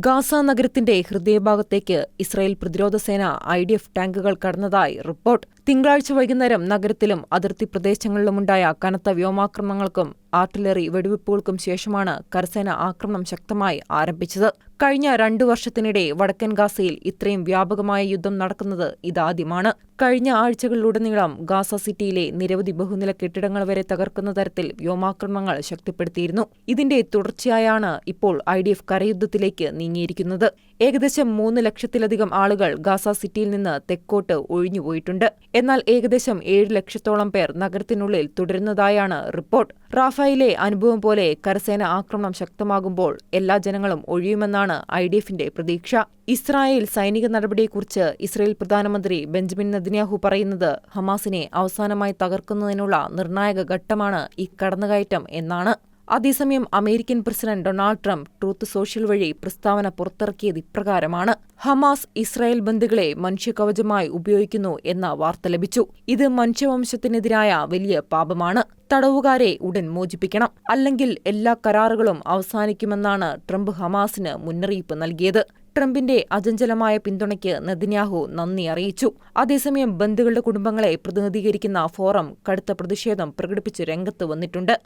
Gaza നഗരത്തിന്റെ ഹൃദയഭാഗത്തേക്ക് Israel പ്രതിരോധ സേന IDF ടാങ്കുകൾ കടന്നതായി റിപ്പോർട്ട്. തിങ്കളാഴ്ച വൈകുന്നേരം നഗരത്തിലും അതിർത്തി പ്രദേശങ്ങളിലുമുണ്ടായ കനത്ത വ്യോമാക്രമണങ്ങൾക്കും ആർട്ടിലറി വെടിവെപ്പുകൾക്കും ശേഷമാണ് കരസേന ആക്രമണം ശക്തമായി ആരംഭിച്ചത്. കഴിഞ്ഞ 2 വർഷത്തിനിടെ വടക്കൻ ഗാസയിൽ ഇത്രയും വ്യാപകമായ യുദ്ധം നടക്കുന്നത് ഇതാദ്യമാണ്. കഴിഞ്ഞ ആഴ്ചകളിലുടനീളം ഗാസ സിറ്റിയിലെ നിരവധി ബഹുനില കെട്ടിടങ്ങൾ വരെ തകർക്കുന്ന തരത്തിൽ വ്യോമാക്രമണങ്ങൾ ശക്തിപ്പെടുത്തിയിരുന്നു. ഇതിന്റെ തുടർച്ചയായാണ് ഇപ്പോൾ IDF കരയുദ്ധത്തിലേക്ക് നീങ്ങിയിരിക്കുന്നത്. ഏകദേശം 3 ലക്ഷത്തിലധികം ആളുകൾ ഗാസ സിറ്റിയിൽ നിന്ന് തെക്കോട്ട് ഒഴിഞ്ഞുപോയിട്ടുണ്ട്. എന്നാൽ ഏകദേശം 7 ലക്ഷത്തോളം പേർ നഗരത്തിനുള്ളിൽ തുടരുന്നതായാണ് റിപ്പോർട്ട്. റാഫയിലെ അനുഭവം പോലെ കരസേന ആക്രമണം ശക്തമാകുമ്പോൾ എല്ലാ ജനങ്ങളും ഒഴിയുമെന്നാണ് IDFന്റെ പ്രതീക്ഷ. ഇസ്രായേൽ സൈനിക നടപടിയെക്കുറിച്ച് ഇസ്രായേൽ പ്രധാനമന്ത്രി ബെഞ്ചമിൻ നെതന്യാഹു പറയുന്നത് ഹമാസിനെ അവസാനമായി തകർക്കുന്നതിനുള്ള നിർണായക ഘട്ടമാണ് ഈ കടന്നുകയറ്റം എന്നാണ്. അതേസമയം American president Donald Trump truth social വഴി പ്രസ്താവന പുറത്തിറക്കിയത് ഇപ്രകാരമാണ്: ഹമാസ് ഇസ്രായേൽ ബന്ദികളെ മനുഷ്യകവചമായി ഉപയോഗിക്കുന്നു എന്ന വാർത്ത ലഭിച്ചു. ഇത് മനുഷ്യവംശത്തിനെതിരായ വലിയ പാപമാണ്. തടവുകാരെ ഉടൻ മോചിപ്പിക്കണം, അല്ലെങ്കിൽ എല്ലാ കരാറുകളും അവസാനിക്കുമെന്നാണ് ട്രംപ് ഹമാസിന് മുന്നറിയിപ്പ് നൽകിയത്. ട്രംപിന്റെ അചഞ്ചലമായ പിന്തുണയ്ക്ക് നെതന്യാഹു നന്ദി അറിയിച്ചു. അതേസമയം ബന്ദികളുടെ കുടുംബങ്ങളെ പ്രതിനിധീകരിക്കുന്ന ഫോറം കടുത്ത പ്രതിഷേധം പ്രകടിപ്പിച്ച് രംഗത്ത് വന്നിട്ടുണ്ട്.